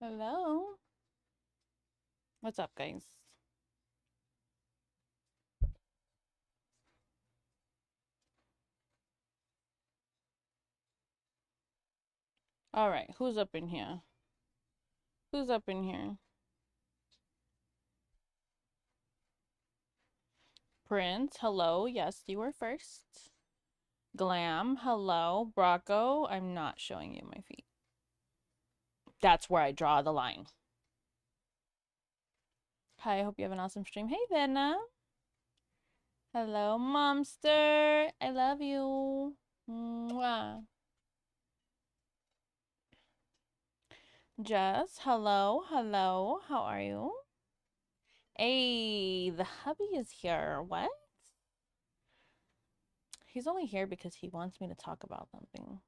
Hello. What's up, guys? All right, who's up in here? Who's up in here? Prince, hello. Yes, you were first. Glam, hello. Brocco, I'm not showing you my feet. That's where I draw the line. Hi, I hope you have an awesome stream. Hey, Venna. Hello, Momster. I love you. Mwah. Jess, hello. Hello. How are you? Hey, the hubby is here. What? He's only here because he wants me to talk about something.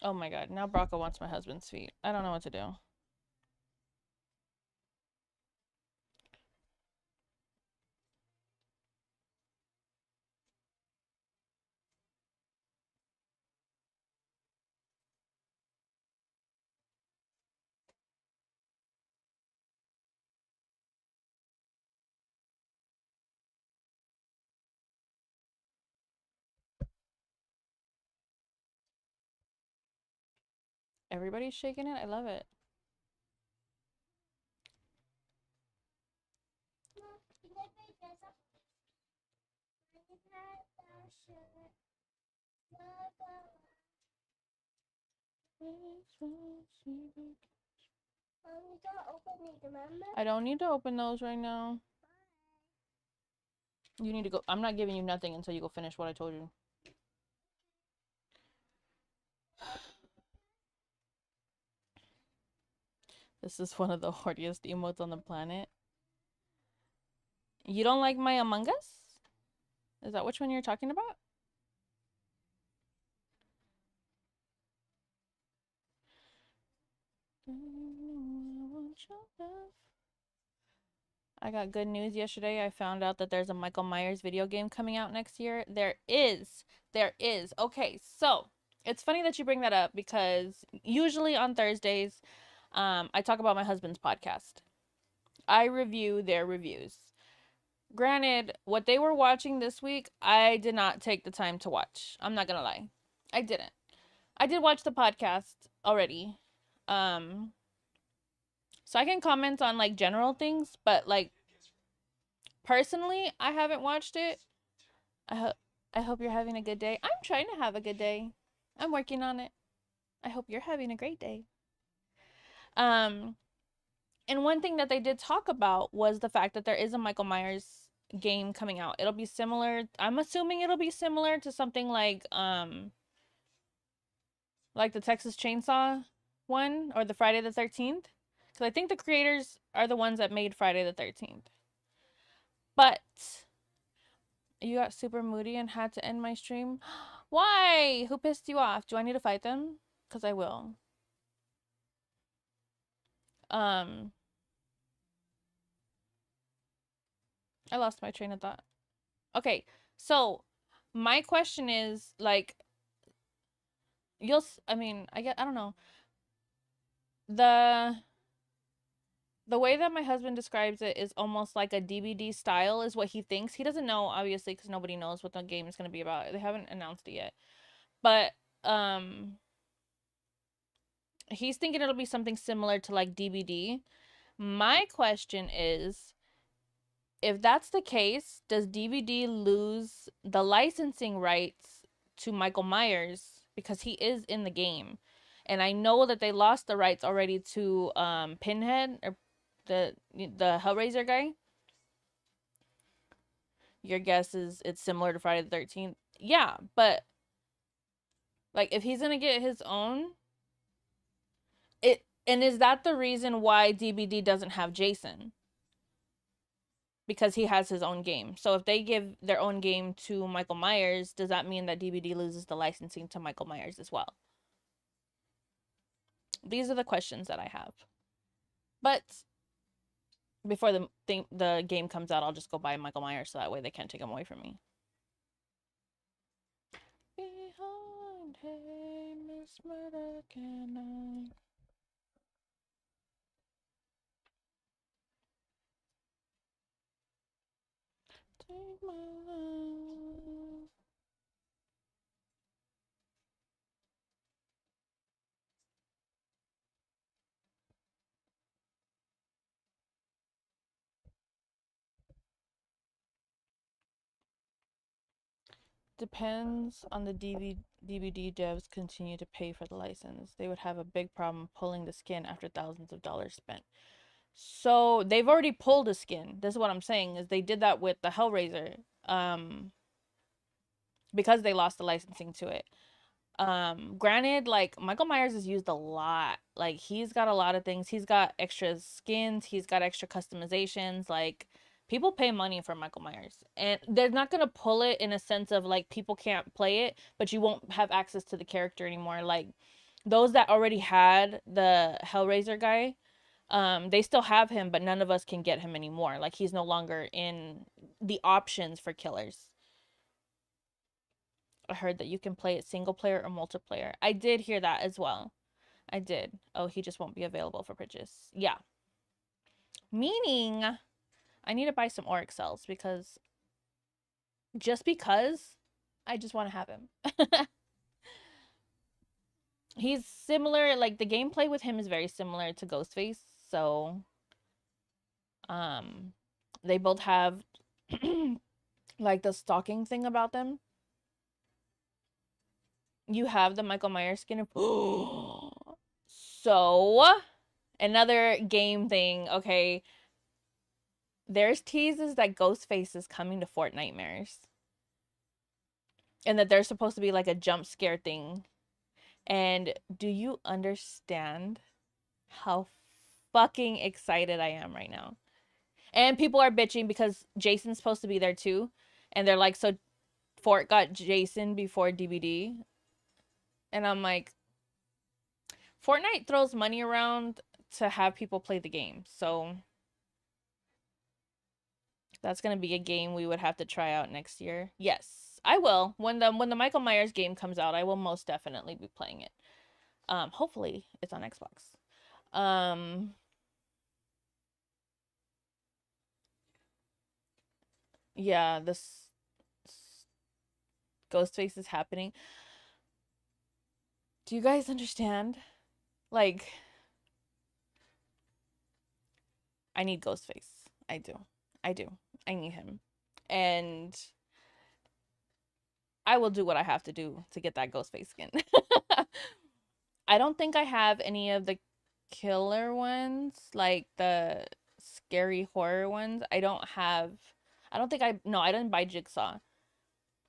Oh my god, now Brocco wants my husband's feet. I don't know what to do. Everybody's shaking it. I love it. I don't need to open those right now. You need to go. I'm not giving you nothing until you go finish what I told you. This is one of the horniest emotes on the planet. You don't like my Among Us? Is that which one you're talking about? I got good news yesterday. I found out that there's a Michael Myers video game coming out next year. There is. There is. Okay, so it's funny that you bring that up because usually on Thursdays, I talk about my husband's podcast. I review their reviews. Granted, what they were watching this week, I did not take the time to watch. I'm not gonna lie. I didn't. I did watch the podcast already. So I can comment on like general things, but like personally, I haven't watched it. I hope you're having a good day. I'm trying to have a good day. I'm working on it. I hope you're having a great day. Um, and one thing that they did talk about was the fact that there is a Michael Myers game coming out. It'll be similar. I'm assuming it'll be similar to something like the Texas Chainsaw one or the Friday the 13th, because I think the creators are the ones that made Friday the 13th. But you got super moody and had to end my stream. Why? Who pissed you off? Do I need to fight them? Because I will. Um, I lost my train of thought. Okay, so my question is like, I mean, I don't know. The the way that my husband describes it is almost like a DVD style is what he thinks. He doesn't know, obviously, because nobody knows what the game is going to be about. They haven't announced it yet. But he's thinking it'll be something similar to like DVD. My question is, if that's the case, does DVD lose the licensing rights to Michael Myers because he is in the game? And I know that they lost the rights already to Pinhead or the Hellraiser guy. Your guess is it's similar to Friday the 13th. Yeah, but like if he's going to get his own, is that the reason why DVD doesn't have Jason? Because he has his own game. So if they give their own game to Michael Myers, does that mean that DVD loses the licensing to Michael Myers as well? These are the questions that I have. But before the game comes out, I'll just go buy Michael Myers so that way they can't take him away from me. Behind murder can I take my love? Depends on the DVD devs continue to pay for the license. They would have a big problem pulling the skin after thousands of dollars spent. So they've already pulled a skin. This is what I'm saying is they did that with the Hellraiser, because they lost the licensing to it. Granted, like Michael Myers is used a lot. Like he's got a lot of things. He's got extra skins. He's got extra customizations. Like people pay money for Michael Myers, and they're not gonna pull it in a sense of like people can't play it, but you won't have access to the character anymore. Like those that already had the Hellraiser guy, they still have him, but none of us can get him anymore. Like he's no longer in the options for killers. I heard that you can play it single player or multiplayer. I did hear that as well. I did. Oh, he just won't be available for purchase. Yeah. Meaning I need to buy some Oryx cells because just because I just want to have him. He's similar, like the gameplay with him is very similar to Ghostface, so um they both have like the stalking thing about them. You have the Michael Myers skin. So, another game thing, okay. There's teases that Ghostface is coming to Fort Nightmares. And that there's supposed to be like a jump scare thing. And do you understand how fucking excited I am right now? And people are bitching because Jason's supposed to be there too. And they're like, so Fort got Jason before DVD. And I'm like, Fortnite throws money around to have people play the game. So that's gonna be a game we would have to try out next year. Yes, I will. When the Michael Myers game comes out, I will most definitely be playing it. Hopefully it's on Xbox. Yeah, this Ghostface is happening. Do you guys understand? Like, I need Ghostface. I do. I do. I need him. And I will do what I have to do to get that Ghostface skin. I don't think I have any of the killer ones, like the scary horror ones. I don't think no, I didn't buy Jigsaw.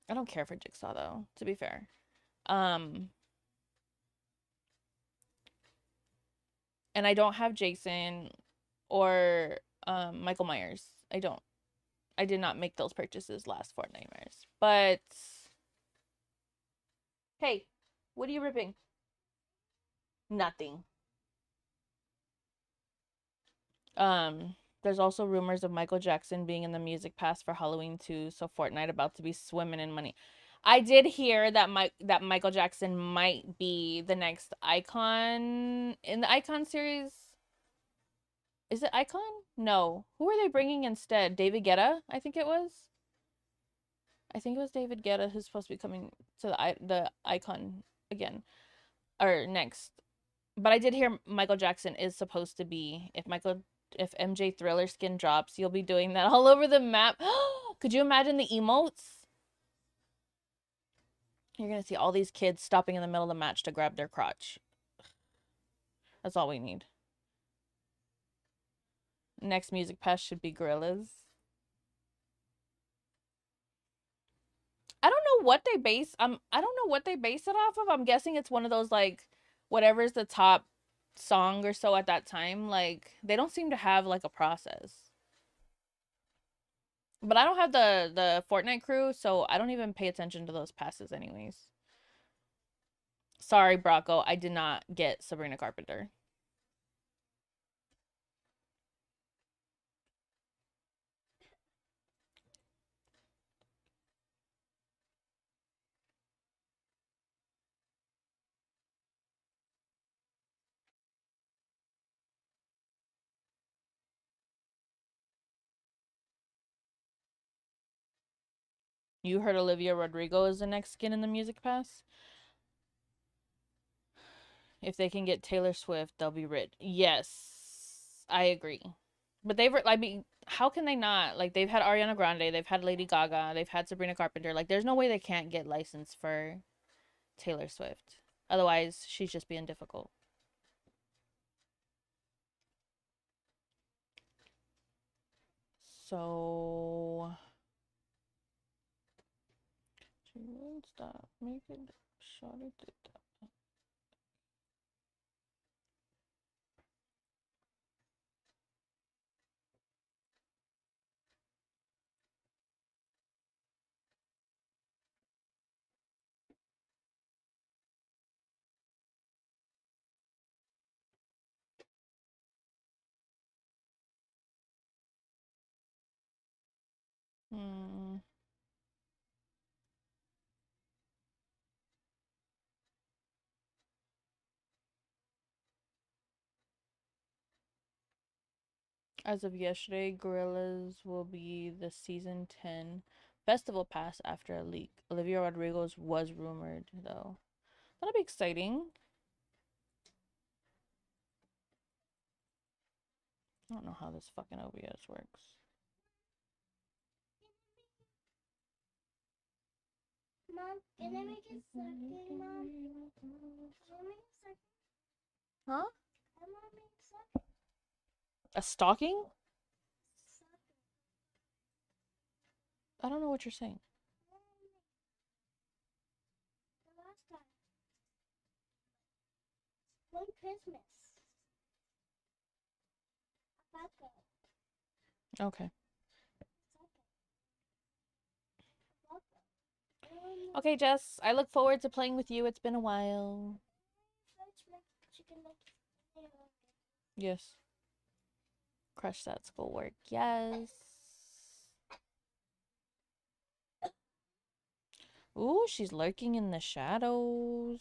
I don't care for Jigsaw though, to be fair. Um, and I don't have Jason or Michael Myers. I don't. I did not make those purchases last Fortnite Myers. But hey, what are you ripping? Nothing. There's also rumors of Michael Jackson being in the music pass for Halloween too, so Fortnite about to be swimming in money. I did hear that Michael Jackson might be the next icon in the Icon series. Is it Icon? No. Who are they bringing instead? David Guetta, I think it was. I think it was David Guetta who's supposed to be coming to the Icon again or next. But I did hear Michael Jackson is supposed to be if MJ Thriller skin drops, you'll be doing that all over the map. Could you imagine the emotes? You're gonna see all these kids stopping in the middle of the match to grab their crotch. That's all we need. Next music pass should be Gorillas. I don't know what they base I don't know what they base it off of. I'm guessing it's one of those like whatever's the top song or so at that time. Like they don't seem to have like a process. But I don't have the Fortnite crew, so I don't even pay attention to those passes anyways. Sorry, Brocco, I did not get Sabrina Carpenter. You heard Olivia Rodrigo is the next skin in the Music Pass? If they can get Taylor Swift, they'll be rich. Yes, I agree. But I mean, how can they not? Like, they've had Ariana Grande, they've had Lady Gaga, they've had Sabrina Carpenter. Like, there's no way they can't get licensed for Taylor Swift. Otherwise, she's just being difficult. So, she won't stop making shawty do that. Hmm. As of yesterday, Gorillas will be the season 10 festival pass after a leak. Olivia Rodrigo's was rumored, though. That'll be exciting. I don't know how this fucking OBS works. Mom, can I make a second, Mom? Can I make a second? Huh? I want to make a second. A stocking? I don't know what you're saying. The last time. One Christmas. A bucket. Okay. Second. Okay, Jess. I look forward to playing with you. It's been a while. Yes. Crush that schoolwork. Yes. Ooh, she's lurking in the shadows.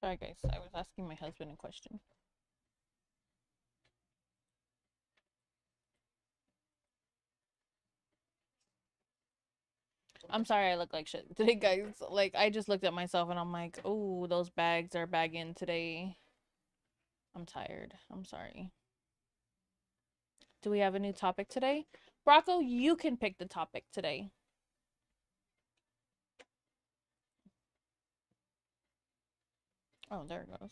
Sorry, guys. I was asking my husband a question. I'm sorry I look like shit today, guys. Like, I just looked at myself and I'm like, oh, those bags are bagging today. I'm tired. I'm sorry. Do we have a new topic today? Brocco, you can pick the topic today. Oh, there it goes.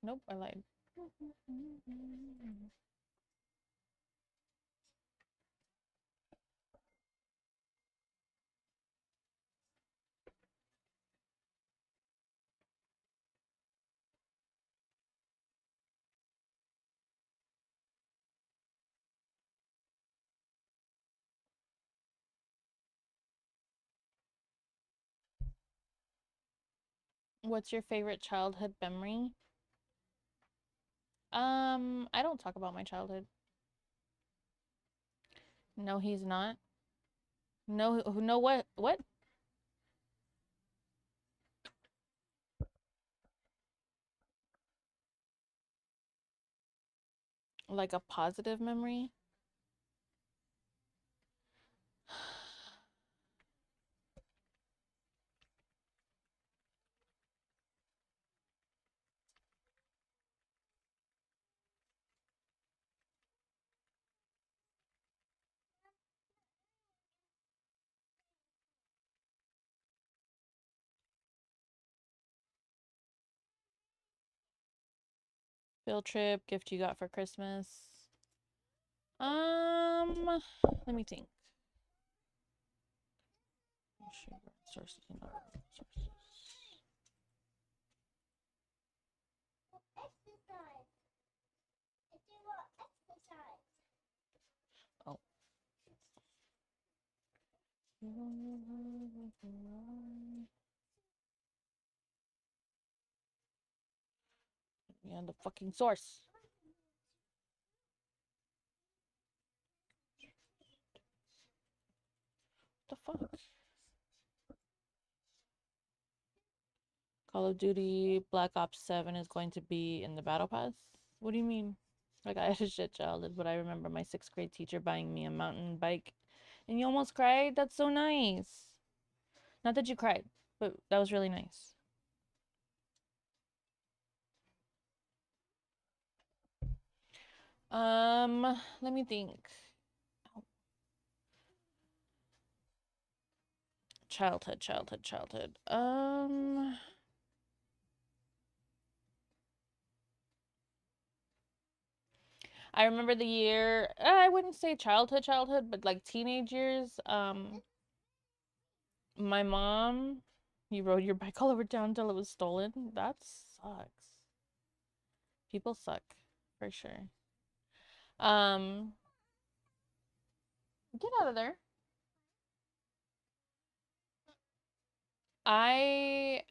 Nope, I lied. What's your favorite childhood memory? I don't talk about my childhood. No, he's not. No, no, what? What? Like a positive memory? Field trip, gift you got for Christmas. Let me think. Sources. Exercise. If you want exercise. Oh. Yeah, the fucking source. What the fuck? Call of Duty Black Ops 7 is going to be in the Battle Pass? What do you mean? Like, I had a shit childhood, but I remember my 6th grade teacher buying me a mountain bike. And you almost cried? That's so nice. Not that you cried, but that was really nice. Let me think. Childhood. I remember the year, I wouldn't say childhood, but like teenage years. My mom, you rode your bike all over town until it was stolen. That sucks. People suck, for sure. Um, get out of there. I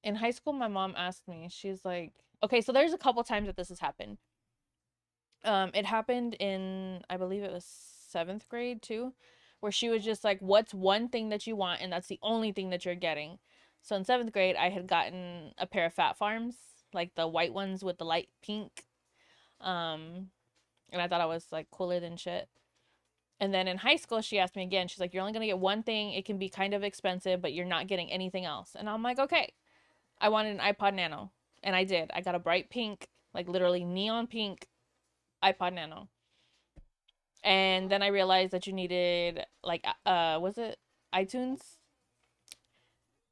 in high school, my mom asked me. She's like, okay, so there's a couple times that this has happened. It happened in, I believe it was 7th grade too, where she was just like, what's one thing that you want, and that's the only thing that you're getting. So in 7th grade, I had gotten a pair of Fat Farms, like the white ones with the light pink. Um, and I thought I was like cooler than shit. And then in high school, she asked me again. She's like, "You're only gonna get one thing. It can be kind of expensive, but you're not getting anything else." And I'm like, "Okay." I wanted an iPod Nano, and I did. I got a bright pink, like literally neon pink iPod Nano. And then I realized that you needed like was it iTunes?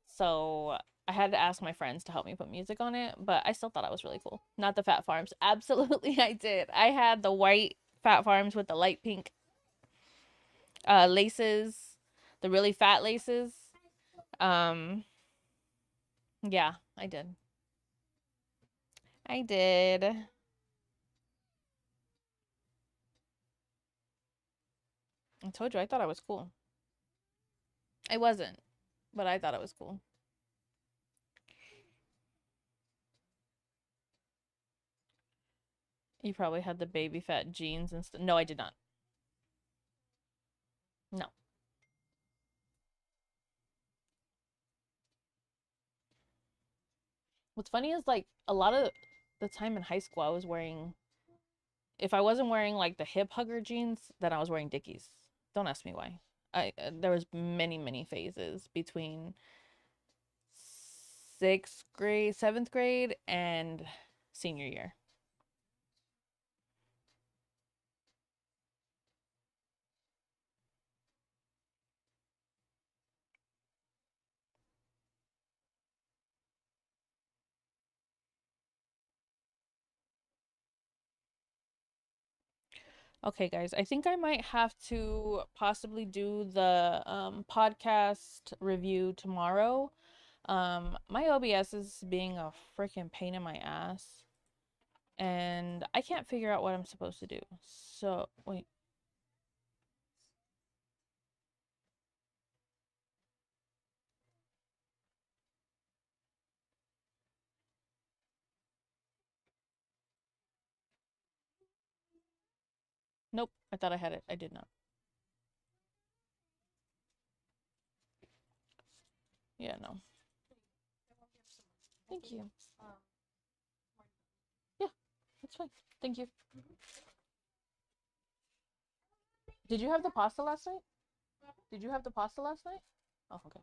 So I had to ask my friends to help me put music on it, but I still thought I was really cool. Not the Fat Farms. Absolutely I did. I had the white Fat Farms with the light pink laces, the really fat laces. Um yeah, I did. I did. I told you I thought I was cool. I wasn't, but I thought it was cool. You probably had the baby fat jeans and stuff. No, I did not. No. What's funny is like a lot of the time in high school, I was wearing, if I wasn't wearing like the hip hugger jeans, then I was wearing Dickies. Don't ask me why. There was many phases between 6th grade, 7th grade, and senior year. Okay, guys, I think I might have to possibly do the podcast review tomorrow. My OBS is being a freaking pain in my ass, and I can't figure out what I'm supposed to do. So, wait. Nope, I thought I had it. I did not. Yeah, no. Thank you. Yeah, that's fine. Thank you. Did you have the pasta last night? Did you have the pasta last night? Oh, okay.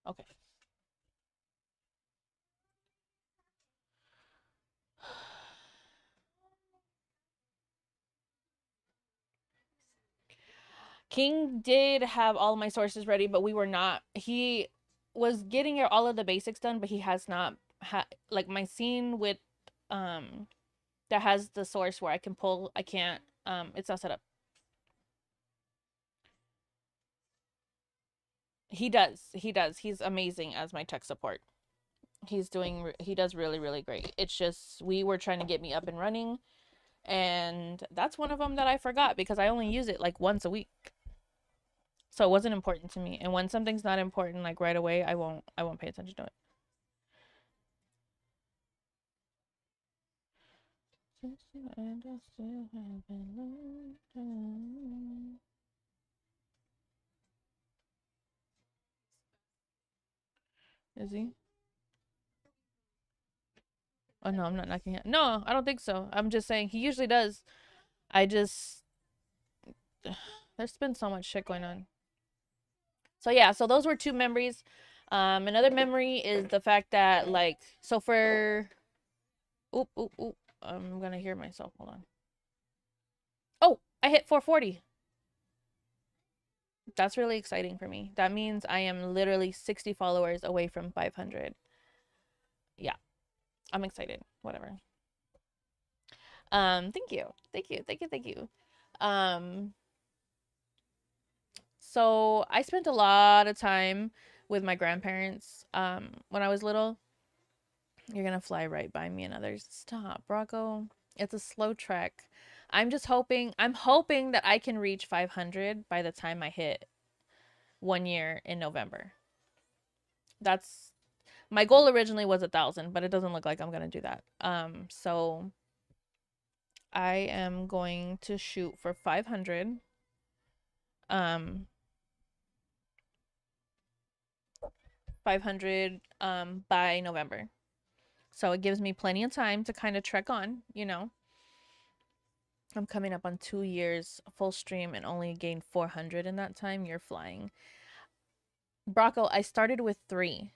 Okay. King did have all my sources ready, but we were not. He was getting all of the basics done, but he has not had like my scene with um that has the source where I can pull. I can't. It's not set up. He does. He does. He's amazing as my tech support. He does really, really great. It's just, we were trying to get me up and running. And that's one of them that I forgot because I only use it like once a week. So it wasn't important to me. And when something's not important, like right away, I won't pay attention to it. Is he? Oh no, I'm not knocking it. No, I don't think so. I'm just saying he usually does. I just there's been so much shit going on. So yeah, so those were two memories. Another memory is the fact that like so for oop oop oop I'm gonna hear myself. Hold on. Oh, I hit 440. That's really exciting for me. That means I am literally 60 followers away from 500. Yeah, I'm excited. Whatever. Thank you. Thank you. Thank you. Thank you. Um, so I spent a lot of time with my grandparents when I was little. You're gonna fly right by me and others. Stop, Rocco. It's a slow trek. I'm hoping that I can reach 500 by the time I hit 1 year in November. That's my goal originally was 1,000, but it doesn't look like I'm gonna do that. So I am going to shoot for 500. Um, 500 by November. So it gives me plenty of time to kind of trek on, you know. I'm coming up on 2 years full stream and only gained 400 in that time. You're flying. Brocco, I started with 3.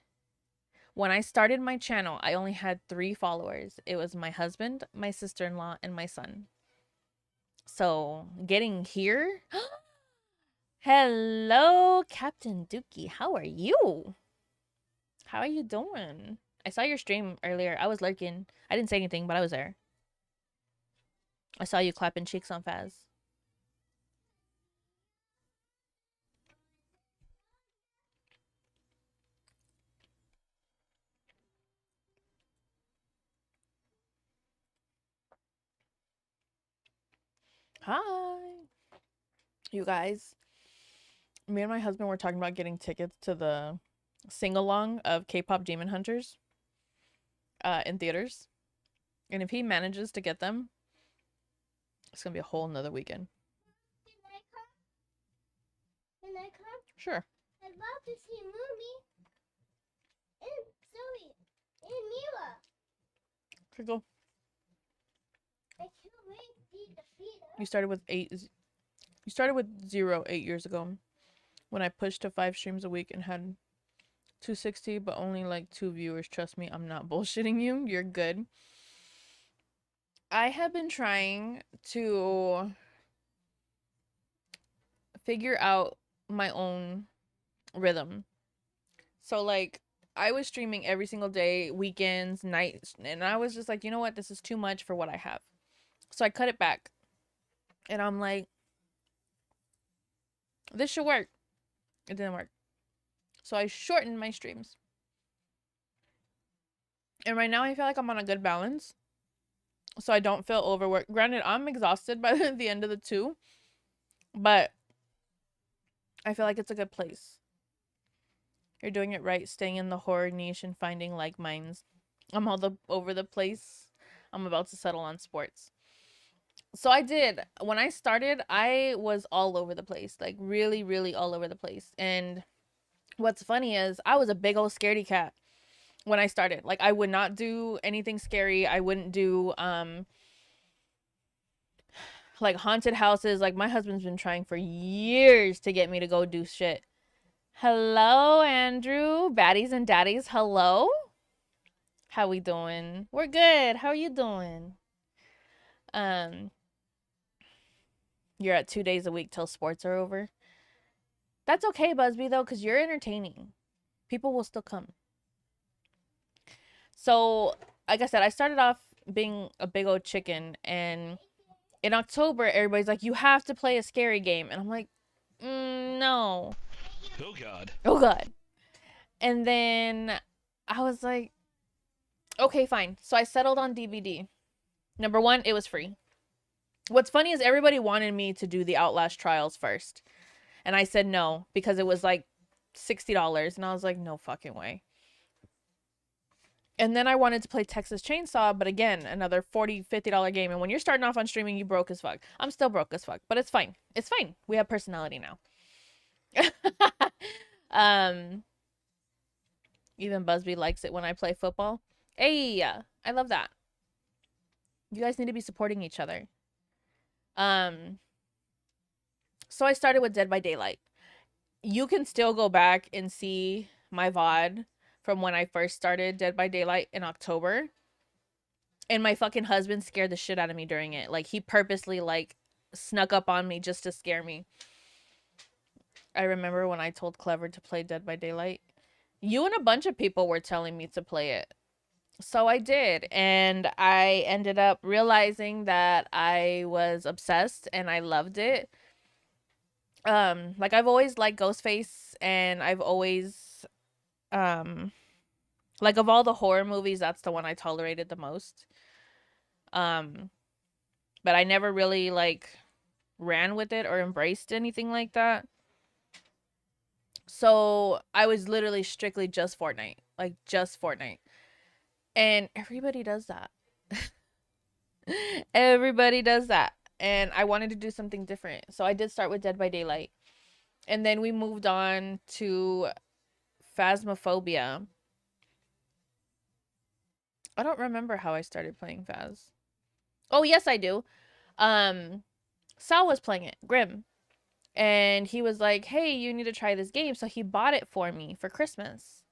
When I started my channel, I only had 3 followers. It was my husband, my sister-in-law, and my son. So getting here. Hello, Captain Dookie. How are you? How are you doing? I saw your stream earlier. I was lurking. I didn't say anything, but I was there. I saw you clapping cheeks on Faz. Hi. You guys, me and my husband were talking about getting tickets to the sing along of K-pop Demon Hunters in theaters. And if he manages to get them, it's gonna be a whole nother weekend. Can I come? Can I come? Sure. I'd love to see Moomy and Zoe and Mila. Okay, go. I can't wait to see the feeder. You started with 8. You started with 0 8 years ago, when I pushed to 5 streams a week and had 260, but only like 2 viewers. Trust me, I'm not bullshitting you. You're good. I have been trying to figure out my own rhythm. So like I was streaming every single day, weekends, nights, and I was just like, you know what, this is too much for what I have. So I cut it back. And I'm like, this should work. It didn't work. So I shortened my streams. And right now I feel like I'm on a good balance. So I don't feel overworked. Granted, I'm exhausted by the end of the 2, but I feel like it's a good place. You're doing it right, staying in the horror niche and finding like minds. I'm over the place. I'm about to settle on sports. So I did. When I started, I was all over the place, like really, really all over the place. And what's funny is I was a big old scaredy cat when I started. Like I would not do anything scary. I wouldn't do like haunted houses. Like my husband's been trying for years to get me to go do shit. Hello, Andrew. Baddies and daddies, hello. How we doing? We're good. How are you doing? Um, you're at 2 days a week till sports are over. That's okay, Busby, though, because you're entertaining. People will still come. So, like I said, I started off being a big old chicken, and in October, everybody's like, you have to play a scary game. And I'm like, no. Oh God. Oh God. And then I was like, okay, fine. So I settled on DVD. Number one, it was free. What's funny is everybody wanted me to do the Outlast trials first. And I said no because it was like $60. And I was like, no fucking way. And then I wanted to play Texas Chainsaw, but again, another $40, $50 game. And when you're starting off on streaming, you broke as fuck. I'm still broke as fuck, but it's fine. It's fine. We have personality now. um, Even Busby likes it when I play football. Hey, I love that. You guys need to be supporting each other. Um, so I started with Dead by Daylight. You can still go back and see my VOD from when I first started Dead by Daylight in October. And my fucking husband scared the shit out of me during it. Like he purposely like snuck up on me just to scare me. I remember when I told Clever to play Dead by Daylight. You and a bunch of people were telling me to play it. So I did, and I ended up realizing that I was obsessed and I loved it. Like I've always liked Ghostface, and I've always like of all the horror movies, that's the one I tolerated the most. Um but I never really like ran with it or embraced anything like that. So I was literally strictly just Fortnite, like just Fortnite. And everybody does that. Everybody does that. And I wanted to do something different. So I did start with Dead by Daylight. And then we moved on to Phasmophobia. I don't remember how I started playing Phas. Oh, yes, I do. Um, Sal was playing it, Grim. And he was like, hey, you need to try this game. So he bought it for me for Christmas.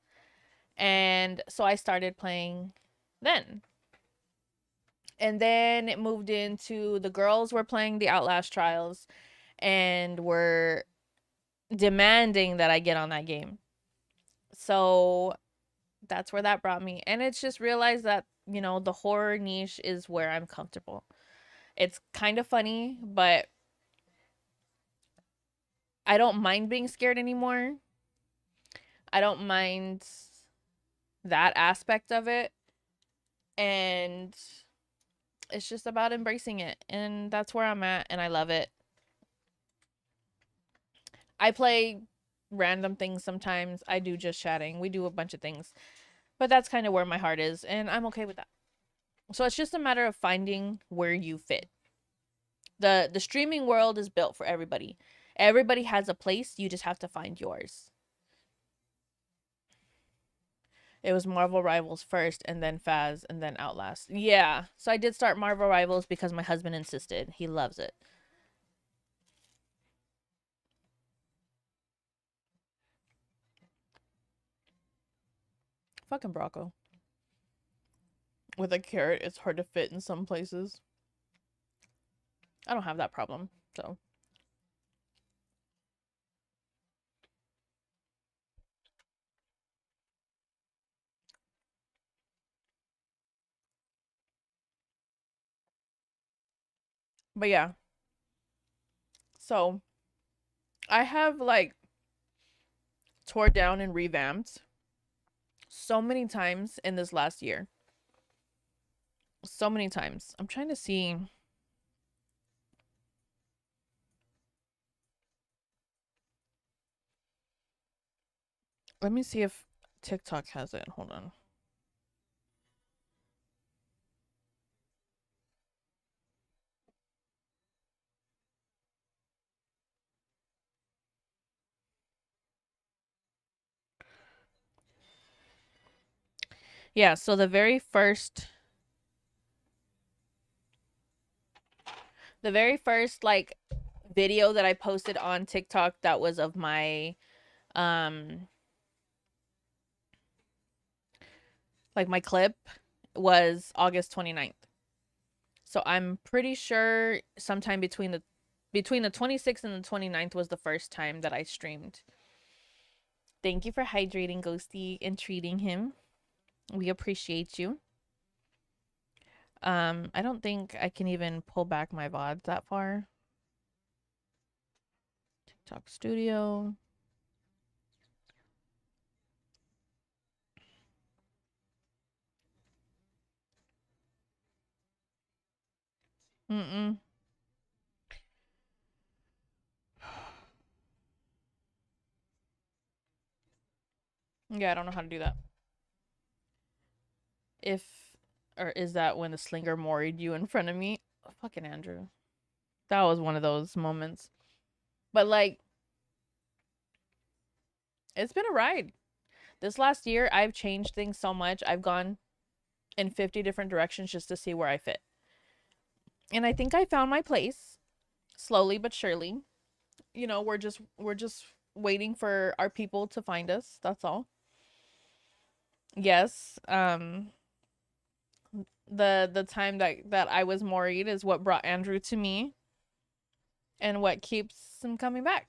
And so I started playing then. And then it moved into the girls were playing the Outlast trials and were demanding that I get on that game. So that's where that brought me. And it's just realized that, you know, the horror niche is where I'm comfortable. It's kind of funny, but I don't mind being scared anymore. I don't mind that aspect of it. And it's just about embracing it. And that's where I'm at. And I love it. I play random things sometimes. I do just chatting. We do a bunch of things. But that's kind of where my heart is. And I'm okay with that. So it's just a matter of finding where you fit. The streaming world is built for everybody. Everybody has a place. You just have to find yours. It was Marvel Rivals first, and then Phas, and then Outlast. Yeah. So I did start Marvel Rivals because my husband insisted. He loves it. Fucking Brocco. With a carrot, it's hard to fit in some places. I don't have that problem. So, but yeah. So, I have like tore down and revamped so many times in this last year. So many times. I'm trying to see. Let me see if TikTok has it. Hold on. Yeah, so the very first like video that I posted on TikTok that was of my um like my clip was August 29th. So I'm pretty sure sometime between the 26th and the 29th was the first time that I streamed. Thank you for hydrating Ghosty and treating him. We appreciate you. I don't think I can even pull back my VODs that far. TikTok Studio. Mm-mm. Yeah, I don't know how to do that. If or is that when the slinger moried you in front of me? Oh, fucking Andrew. That was one of those moments. But like, it's been a ride. This last year, I've changed things so much. I've gone in 50 different directions just to see where I fit. And I think I found my place slowly but surely. You know, we're just waiting for our people to find us. That's all. Yes. The time that I was worried is what brought Andrew to me and what keeps him coming back.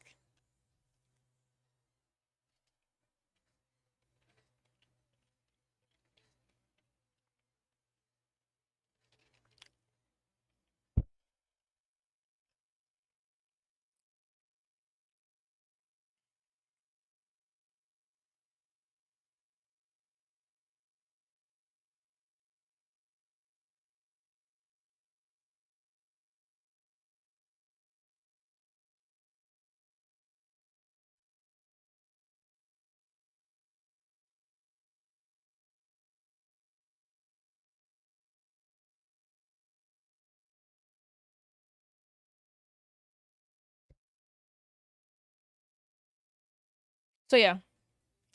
So yeah,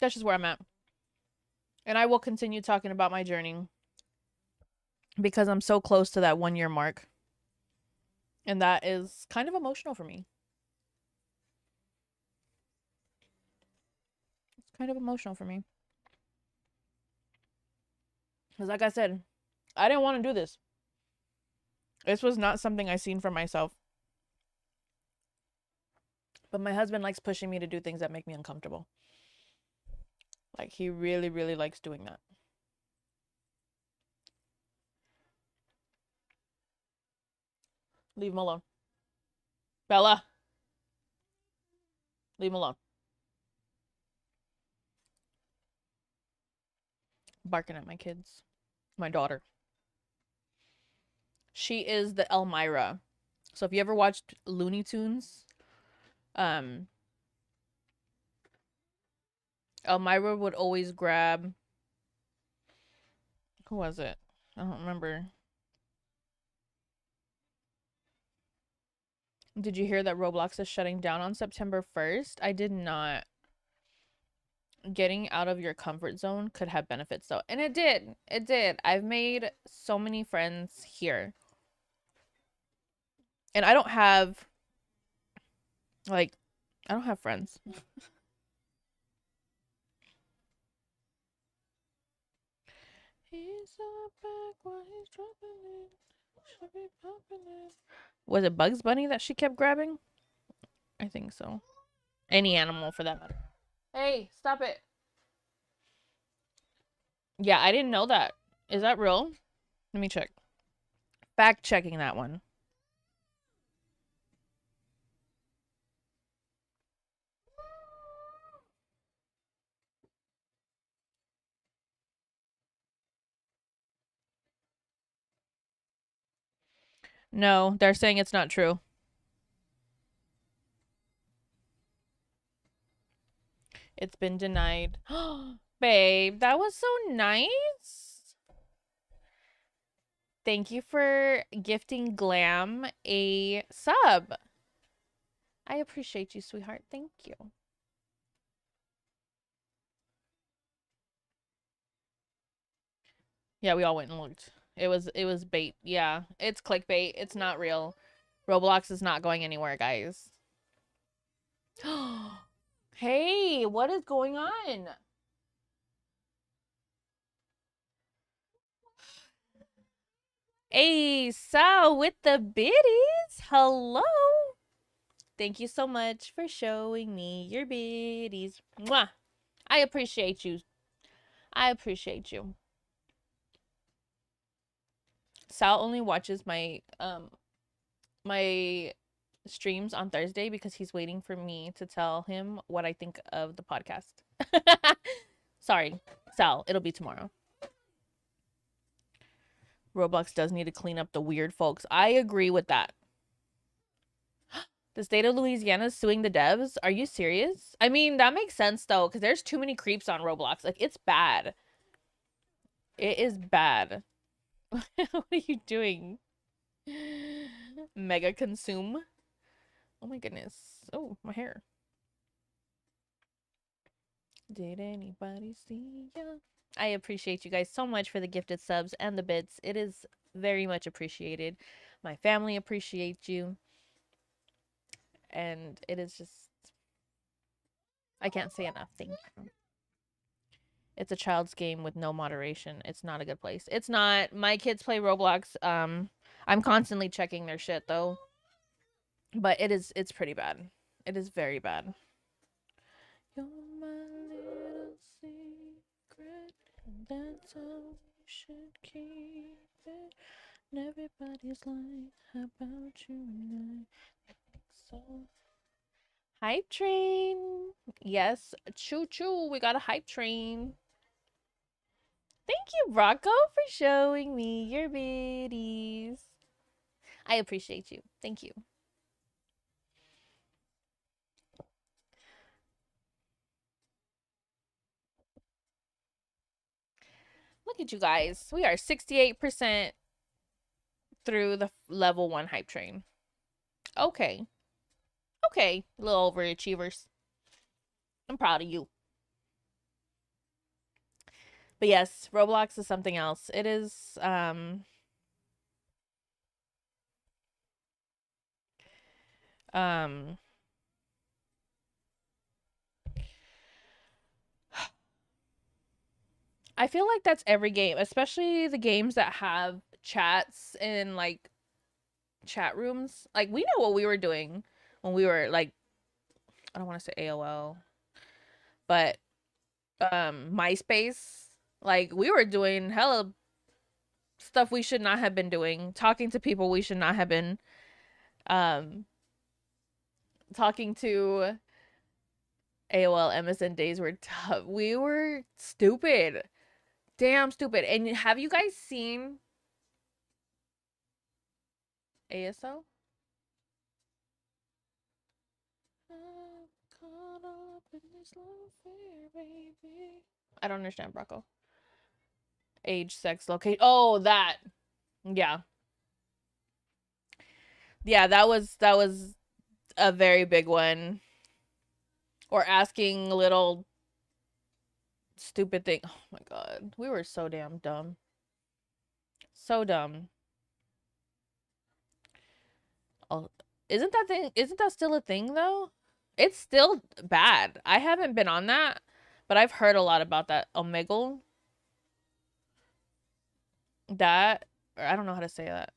that's just where I'm at. And I will continue talking about my journey because I'm so close to that 1 year mark. And that is kind of emotional for me. It's kind of emotional for me. Because, like I said, I didn't want to do this. This was not something I seen for myself. But my husband likes pushing me to do things that make me uncomfortable. Like, he really, really likes doing that. Leave him alone. Bella, leave him alone. Barking at my kids. My daughter. She is the Elmira. So if you ever watched Looney Tunes, um, Elmira would always grab. Who was it? I don't remember. Did you hear that Roblox is shutting down on September 1st? I did not. Getting out of your comfort zone could have benefits though. And it did. It did. I've made so many friends here. And I don't have like I don't have friends. He's so back while he's dropping it. Should be popping it. Was it Bugs Bunny that she kept grabbing? I think so. Any animal for that matter. Hey, stop it. Yeah, I didn't know that. Is that real? Let me check. Fact checking that one. No, they're saying it's not true. It's been denied. Babe, that was so nice. Thank you for gifting Glam a sub. I appreciate you, sweetheart. Thank you. Yeah, we all went and looked. It was bait. Yeah, it's clickbait. It's not real. Roblox is not going anywhere, guys. Hey, what is going on? Hey, Sal with the biddies. Hello. Thank you so much for showing me your biddies. Mwah. I appreciate you. I appreciate you. Sal only watches my streams on Thursday because he's waiting for me to tell him what I think of the podcast. Sorry, Sal. It'll be tomorrow. Roblox does need to clean up the weird folks. I agree with that. The state of Louisiana is suing the devs? Are you serious? I mean, that makes sense though, because there's too many creeps on Roblox. Like, it's bad. It is bad. What are you doing? Mega consume. Oh my goodness. Oh, my hair. Did anybody see ya? I appreciate you guys so much for the gifted subs and the bits. It is very much appreciated. My family appreciates you. And it is just, I can't say enough. Thank you. It's a child's game with no moderation. It's not a good place. It's not. My kids play Roblox. I'm constantly checking their shit though. But it's pretty bad. It is very bad. You're my little secret, and that's how we should keep it. And everybody's like, how about you and I? So hype train. Yes, choo choo. We got a hype train. Thank you, Rocco, for showing me your biddies. I appreciate you. Thank you. Look at you guys. We are 68% through the level 1 hype train. Okay. Okay, little overachievers. I'm proud of you. But yes, Roblox is something else. It is um I feel like that's every game, especially the games that have chats in like chat rooms. Like we know what we were doing when we were like, I don't want to say AOL, but MySpace. Like we were doing hella stuff we should not have been doing, talking to people we should not have been um talking to. AOL MSN days were tough. We were stupid. Damn stupid. And have you guys seen ASO? I'm caught up in this love affair, baby. I don't understand, Brocco. Age, sex, location. Oh, that. Yeah. Yeah, that was a very big one. Or asking little stupid thing. Oh my god. We were so damn dumb. So dumb. Oh, isn't that still a thing though? It's still bad. I haven't been on that, but I've heard a lot about that Omegle. That, or I don't know how to say that.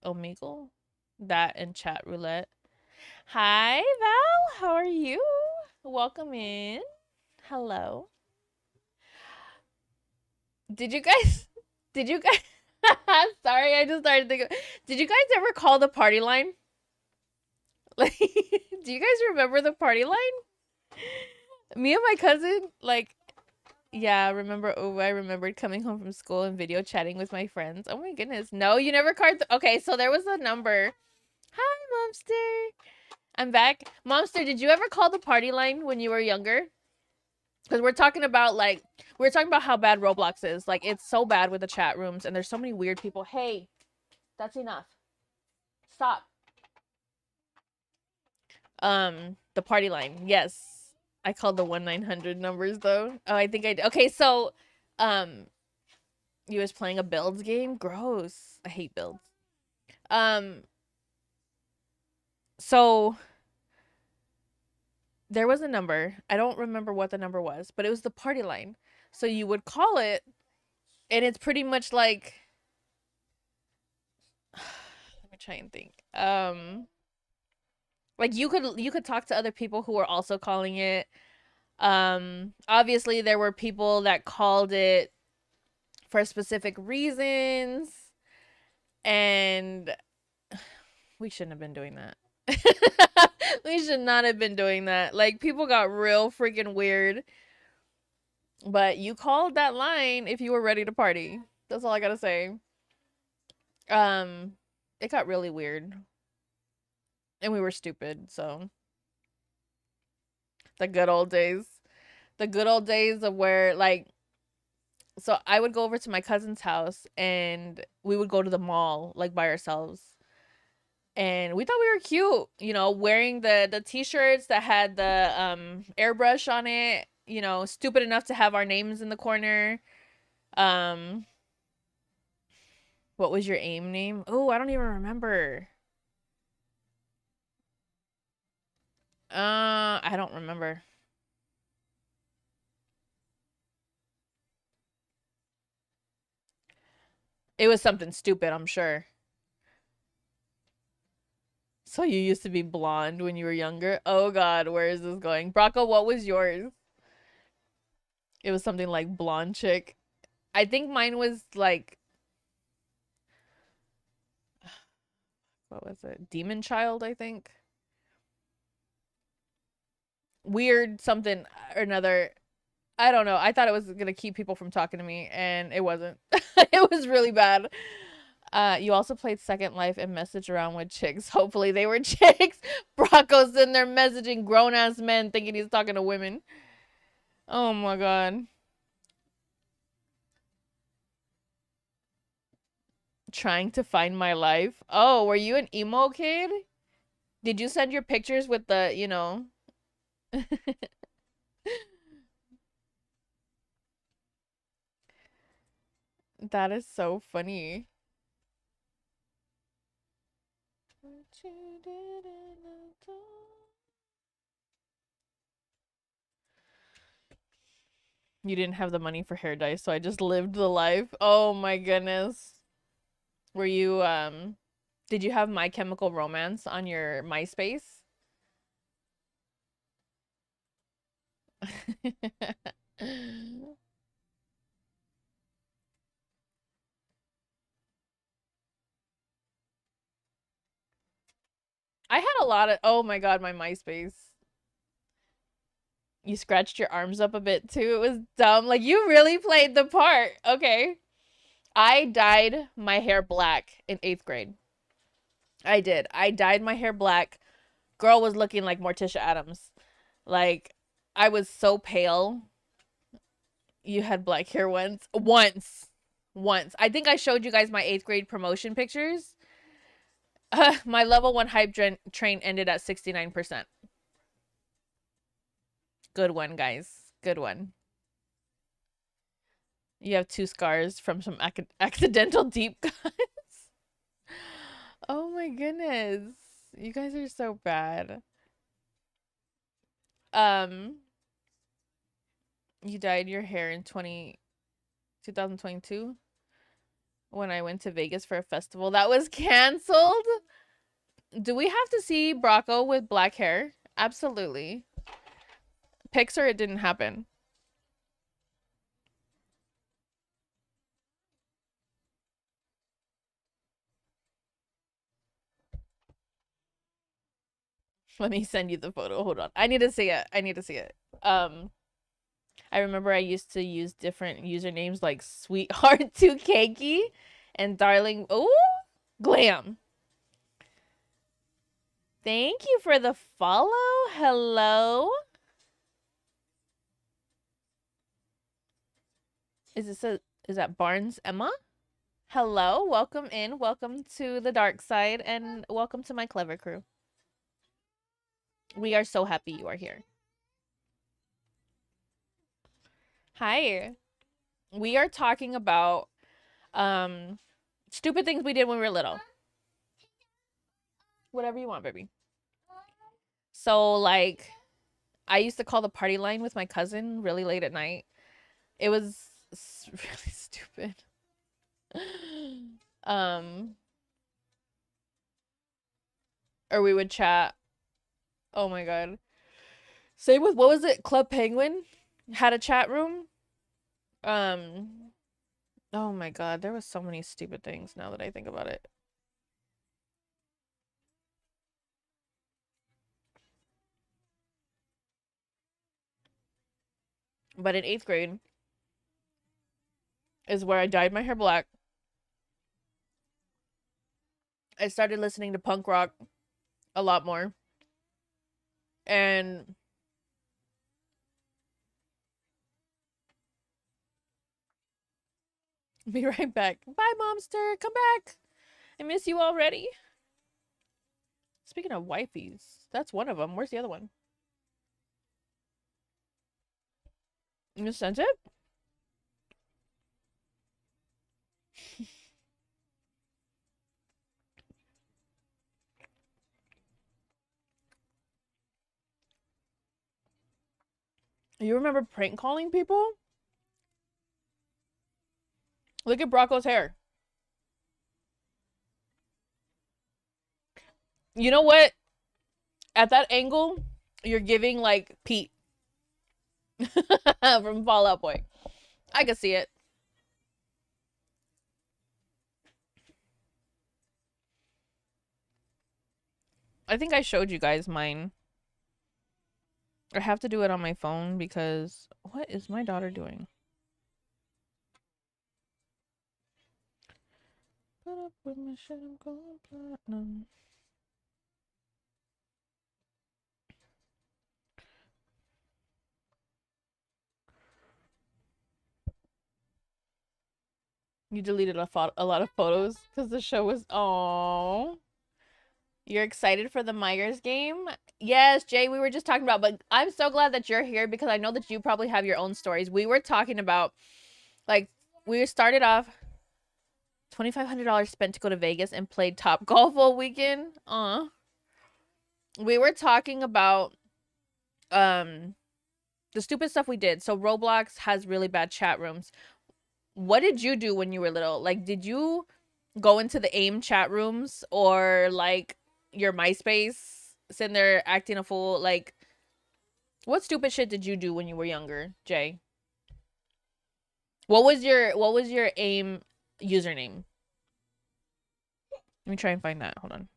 Omegle? That and chat roulette. Hi, Val. How are you? Welcome in. Hello. Did you guys did you guys Sorry, I just started thinking. Did you guys ever call the party line? Like, do you guys remember the party line? Me and my cousin, like, yeah, remember. Oh, I remembered coming home from school and video chatting with my friends. Oh my goodness. No, you never called. Okay, so there was a number. Hi, Momster. I'm back. Momster, did you ever call the party line when you were younger? Because we're talking about how bad Roblox is. Like, it's so bad with the chat rooms, and there's so many weird people. Hey, that's enough. Stop. The party line. Yes. I called the 1-900 numbers though. Oh, I think I did. Okay, so um you was playing a builds game? Gross. I hate builds. Um so there was a number. I don't remember what the number was, but it was the party line. So you would call it and it's pretty much like let me try and think. Like you could talk to other people who were also calling it. Obviously there were people that called it for specific reasons, and we shouldn't have been doing that. We should not have been doing that. Like, people got real freaking weird, but you called that line if you were ready to party. That's all I gotta say. Um, it got really weird, and we were stupid. So the good old days, the good old days of where like, so I would go over to my cousin's house, and we would go to the mall like by ourselves, and we thought we were cute, you know, wearing the t-shirts that had the airbrush on it, you know, stupid enough to have our names in the corner. Um, what was your AIM name? Oh, I don't even remember. I don't remember. It was something stupid, I'm sure. So you used to be blonde when you were younger? Oh god, where is this going? Brocco, what was yours? It was something like blonde chick. I think mine was like, what was it? Demon child, I think. Weird something or another. I don't know. I thought it was gonna keep people from talking to me, and it wasn't. It was really bad. You also played Second Life and messaged around with chicks. Hopefully they were chicks. Brocco's in there messaging grown ass men thinking he's talking to women. Oh my god. Trying to find my life. Oh, were you an emo kid? Did you send your pictures with the, you know? That is so funny. You didn't have the money for hair dye, so I just lived the life. Oh my goodness. Were you did you have My Chemical Romance on your MySpace? I had a lot of, oh my god, my MySpace. You scratched your arms up a bit too. It was dumb. Like you really played the part. Okay. I dyed my hair black in 8th grade. I did. I dyed my hair black. Girl was looking like Morticia Adams. Like I was so pale. You had black hair once. Once. I think I showed you guys my 8th grade promotion pictures. My level 1 hype train ended at 69%. Good one, guys. Good one. You have 2 scars from some accidental deep cuts. Oh my goodness. You guys are so bad. Um, you dyed your hair in 2022 when I went to Vegas for a festival that was canceled. Do we have to see Brocco with black hair? Absolutely. Pics or it didn't happen. Let me send you the photo. Hold on. I need to see it. I need to see it. I remember I used to use different usernames like Sweetheart to Cakey and Darling. Oh, Glam. Thank you for the follow. Hello. Is that Barnes Emma? Hello. Welcome in. Welcome to the dark side and welcome to my clever crew. We are so happy you are here. Hi. We are talking about um stupid things we did when we were little. Whatever you want, baby. So like I used to call the party line with my cousin really late at night. It was really stupid. Um, or we would chat. Oh my god. Same with what was it? Club Penguin had a chat room. Um, oh my god, there was so many stupid things now that I think about it. But in 8th grade is where I dyed my hair black. I started listening to punk rock a lot more. And be right back. Bye, Momster. Come back. I miss you already. Speaking of wifeys, that's one of them. Where's the other one? You just sent it? You remember prank calling people? Look at Brocco's hair. You know what? At that angle, you're giving like Pete from Fall Out Boy. I can see it. I think I showed you guys mine. I have to do it on my phone because what is my daughter doing? Put up with my shit, I'm going platinum. You deleted a lot of photos because the show was. Oh, you're excited for the Myers game? Yes, Jay, we were just talking about, but I'm so glad that you're here because I know that you probably have your own stories. We were talking about, like, we started off $2,500 spent to go to Vegas and played Top Golf all weekend. We were talking about um the stupid stuff we did. So Roblox has really bad chat rooms. What did you do when you were little? Like, did you go into the AIM chat rooms or like your MySpace, sitting there acting a fool? Like, what stupid shit did you do when you were younger, Jay? What was your AIM username? Let me try and find that. Hold on.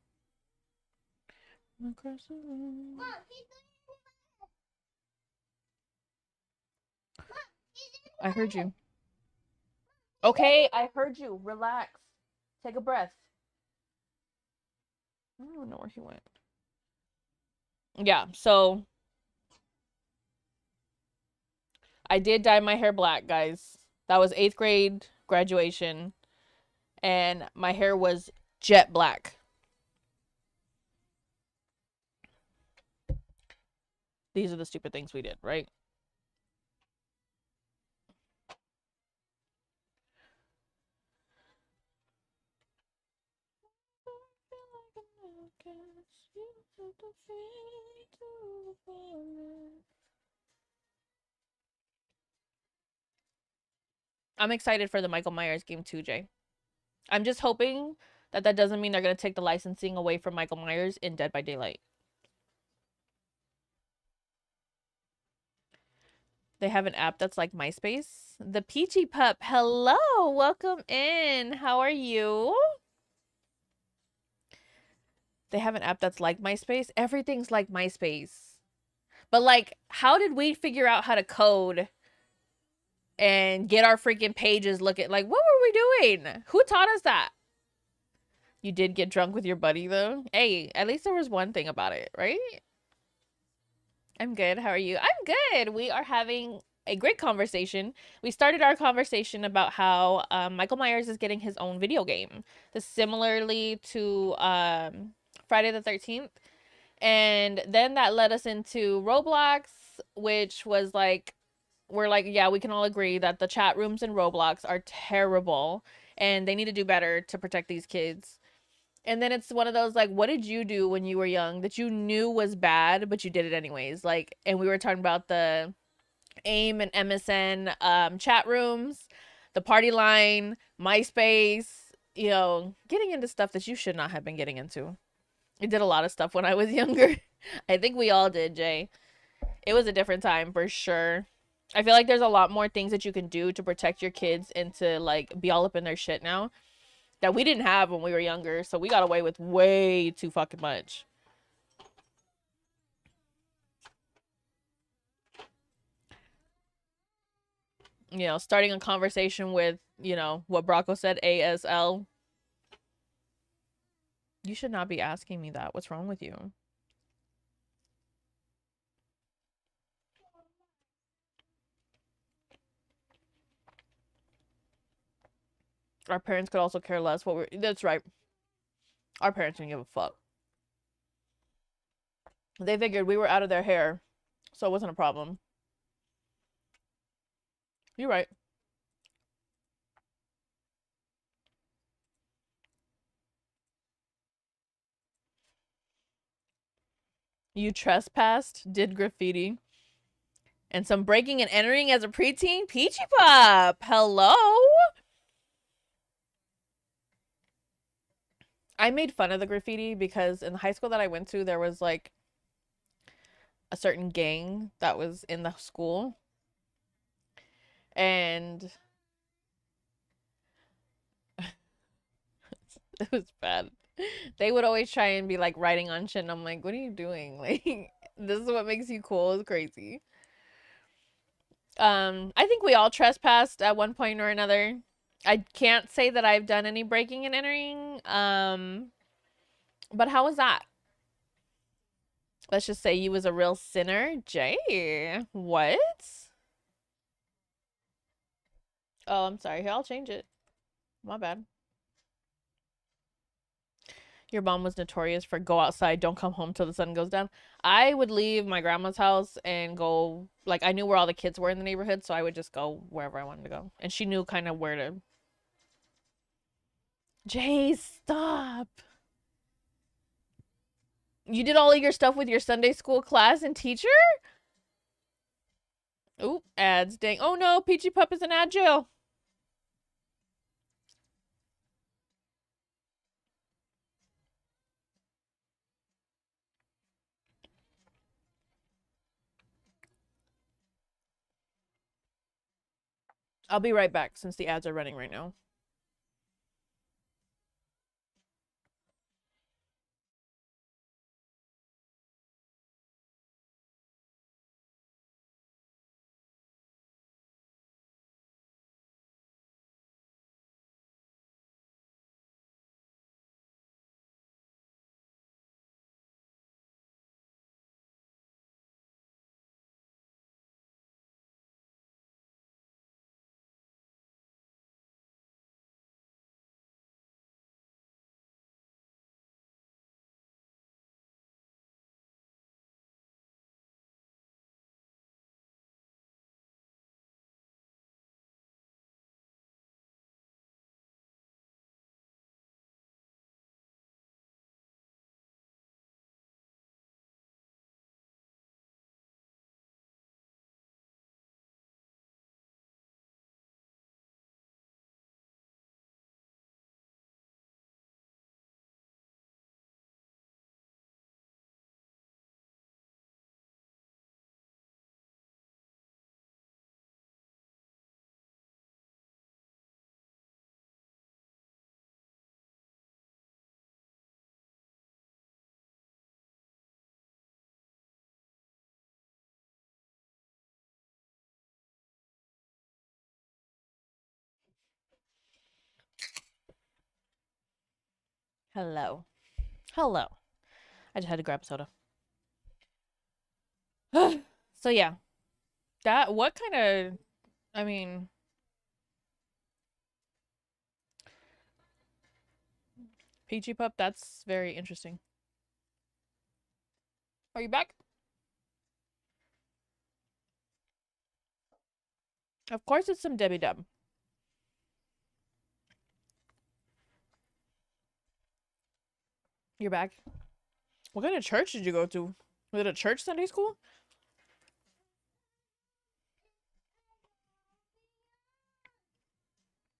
Mom, he's doing I heard you. Okay, I heard you. Relax. Take a breath. I don't know where he went. Yeah, so I did dye my hair black, guys. That was 8th grade graduation, and my hair was jet black. These are the stupid things we did, right? I'm excited for the Michael Myers game too, Jay. I'm just hoping that that doesn't mean they're going to take the licensing away from Michael Myers in Dead by Daylight. They have an app that's like MySpace. The Peachy Pup. Hello. Welcome in. How are you? They have an app that's like MySpace. Everything's like MySpace. But like, how did we figure out how to code and get our freaking pages looking like what were we doing? Who taught us that? You did get drunk with your buddy though? Hey, at least there was one thing about it, right? I'm good. How are you? I'm good. We are having a great conversation. We started our conversation about how Michael Myers is getting his own video game, similarly to Friday the 13th. And then that led us into Roblox, which was like, we're like, yeah, we can all agree that the chat rooms in Roblox are terrible and they need to do better to protect these kids. And then it's one of those like, what did you do when you were young that you knew was bad, but you did it anyways? Like, and we were talking about the AIM and MSN chat rooms, the party line, MySpace, getting into stuff that you should not have been getting into. I did a lot of stuff when I was younger. I think we all did, Jay. It was a different time for sure. I feel like there's a lot more things that you can do to protect your kids and to like be all up in their shit now that we didn't have when we were younger. So we got away with way too fucking much. Starting a conversation with, what Brocco said, ASL. You should not be asking me that. What's wrong with you? Our parents could also care less what we're. That's right. Our parents didn't give a fuck. They figured we were out of their hair, so it wasn't a problem. You're right. You trespassed, did graffiti, and some breaking and entering as a preteen? Peachy Pop! Hello? I made fun of the graffiti because in the high school that I went to, there was like a certain gang that was in the school. And it was bad. They would always try and be like writing on shit, and I'm like, what are you doing? Like, this is what makes you cool. It's crazy. I think we all trespassed at one point or another. I can't say that I've done any breaking and entering. But how was that? Let's just say you was a real sinner. Jay, what? Oh, I'm sorry. Here, I'll change it. My bad. Your mom was notorious for go outside, don't come home till the sun goes down. I would leave my grandma's house and go, like, I knew where all the kids were in the neighborhood, so I would just go wherever I wanted to go. And she knew kind of where to. Jay, stop. You did all of your stuff with your Sunday school class and teacher? Ooh, ads. Dang. Oh no, Peachy Pup is in ad jail. I'll be right back since the ads are running right now. Hello. Hello. I just had to grab a soda. So yeah, that what kind of I mean, Peachy Pup, that's very interesting. Are you back? Of course it's some Debbie Dub. You're back. What kind of church did you go to? Was it a church Sunday school?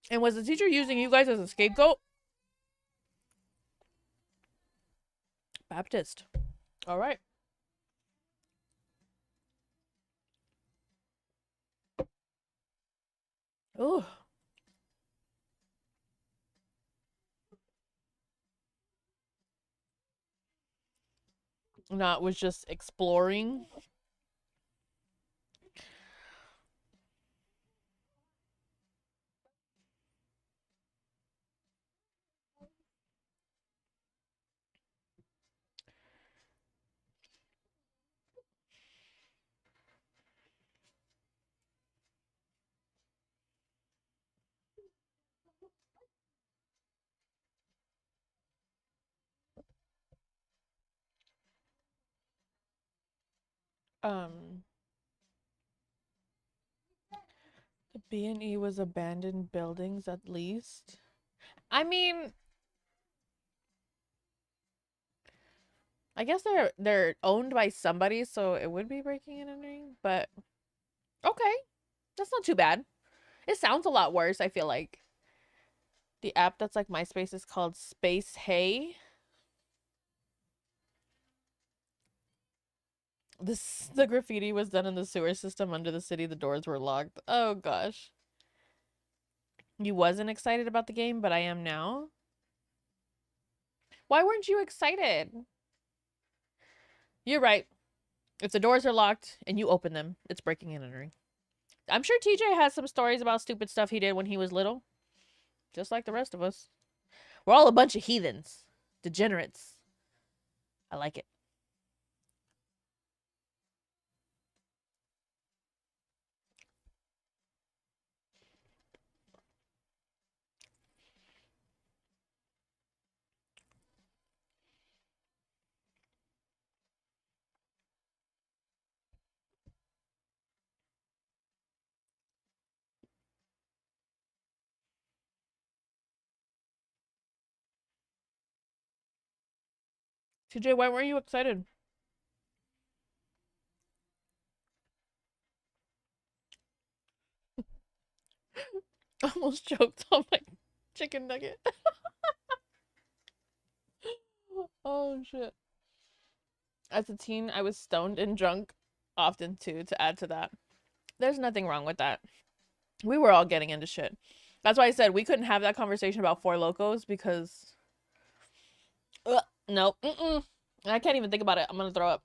And was the teacher using you guys as a scapegoat? Baptist. All right. Ooh. Not was just exploring. Um, the B&E was abandoned buildings at least. I mean, I guess they're owned by somebody, so it would be breaking and entering, but okay. That's not too bad. It sounds a lot worse, I feel like. The app that's like MySpace is called Space Hey. The graffiti was done in the sewer system under the city. The doors were locked. Oh gosh. You wasn't excited about the game, but I am now. Why weren't you excited? You're right. If the doors are locked and you open them, it's breaking and entering. I'm sure TJ has some stories about stupid stuff he did when he was little, just like the rest of us. We're all a bunch of heathens, degenerates. I like it. TJ, why weren't you excited? I almost choked on my chicken nugget. Oh shit. As a teen, I was stoned and drunk often too, to add to that. There's nothing wrong with that. We were all getting into shit. That's why I said we couldn't have that conversation about Four Locos because no, I can't even think about it. I'm gonna throw up.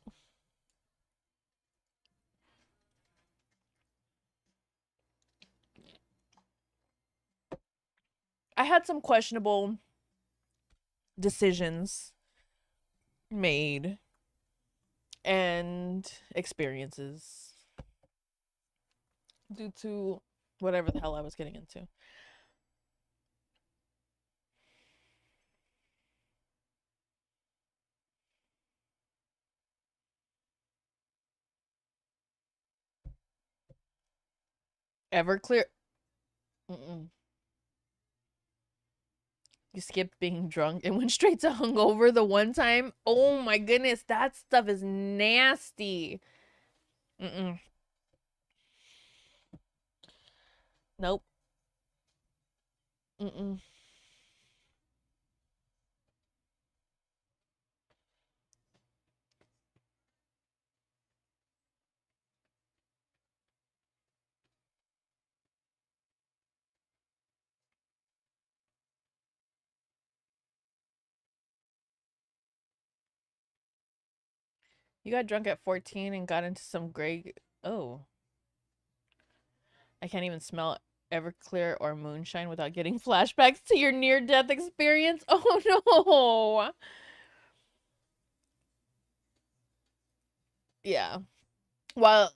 I had some questionable decisions made and experiences due to whatever the hell I was getting into. Everclear. Mm-mm. You skipped being drunk and went straight to hungover the one time. Oh my goodness, that stuff is nasty. Mm-mm. Nope. Mm-mm. You got drunk at 14 and got into some gray. Oh, I can't even smell Everclear or moonshine without getting flashbacks to your near death experience. Oh no. Yeah. Well,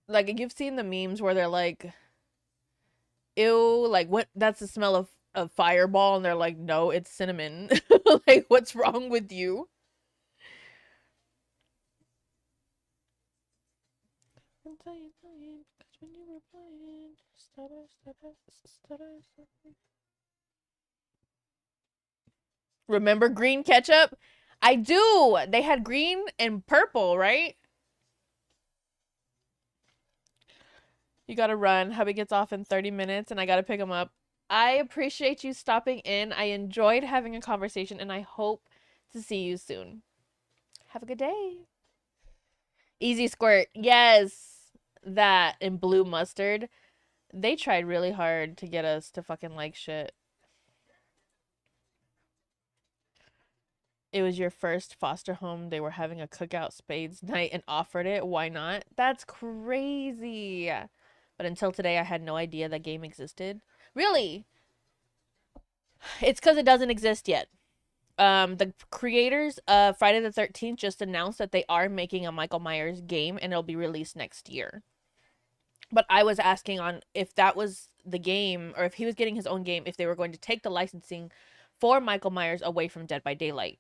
like you've seen the memes where they're like, ew, like what? That's the smell of fireball. And they're like, no, it's cinnamon. Like, what's wrong with you? Remember green ketchup? I do. They had green and purple, right? You gotta run. Hubby gets off in 30 minutes and I gotta pick him up. I appreciate you stopping in. I enjoyed having a conversation and I hope to see you soon. Have a good day. Easy squirt. Yes. That and blue mustard. They tried really hard to get us to fucking like shit. It was your first foster home. They were having a cookout spades night and offered it. Why not? That's crazy. But until today, I had no idea that game existed. Really? It's because it doesn't exist yet. The creators of Friday the 13th just announced that they are making a Michael Myers game and it'll be released next year. But I was asking on if that was the game or if he was getting his own game, if they were going to take the licensing for Michael Myers away from Dead by Daylight.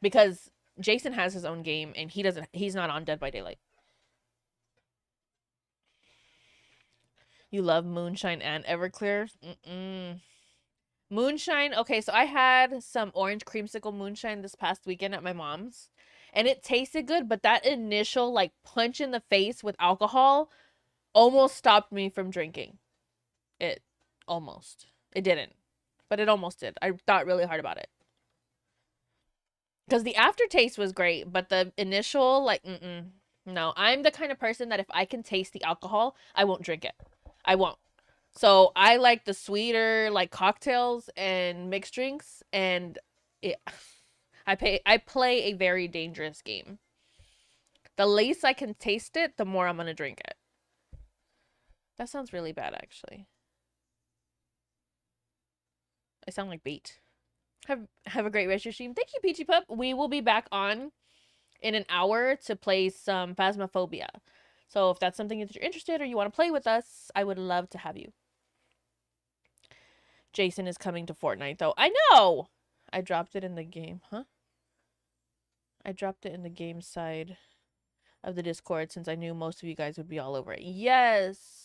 Because Jason has his own game and he's not on Dead by Daylight. You love moonshine and Everclear? Mm-mm. Moonshine. Okay, so I had some orange creamsicle moonshine this past weekend at my mom's, and it tasted good, but that initial like punch in the face with alcohol almost stopped me from drinking. It almost. It didn't, but it almost did. I thought really hard about it because the aftertaste was great, but the initial like, no. I'm the kind of person that if I can taste the alcohol, I won't drink it. I won't. So I like the sweeter like cocktails and mixed drinks, and it, I play a very dangerous game. The least I can taste it, the more I'm gonna drink it. That sounds really bad, actually. I sound like bait. Have a great rest of your stream. Thank you, Peachy Pup. We will be back on in an hour to play some Phasmophobia. So if that's something that you're interested or you want to play with us, I would love to have you. Jason is coming to Fortnite, though. I know! I dropped it in the game. Huh? I dropped it in the game side of the Discord since I knew most of you guys would be all over it. Yes!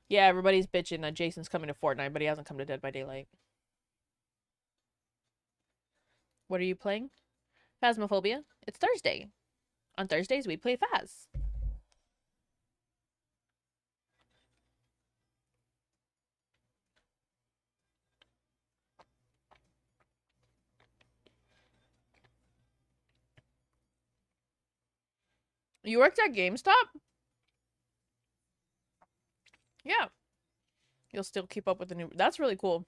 Yeah, everybody's bitching that Jason's coming to Fortnite, but he hasn't come to Dead by Daylight. What are you playing? Phasmophobia? It's Thursday. On Thursdays, we play Phas. You worked at GameStop? Yeah. You'll still keep up with the new. That's really cool.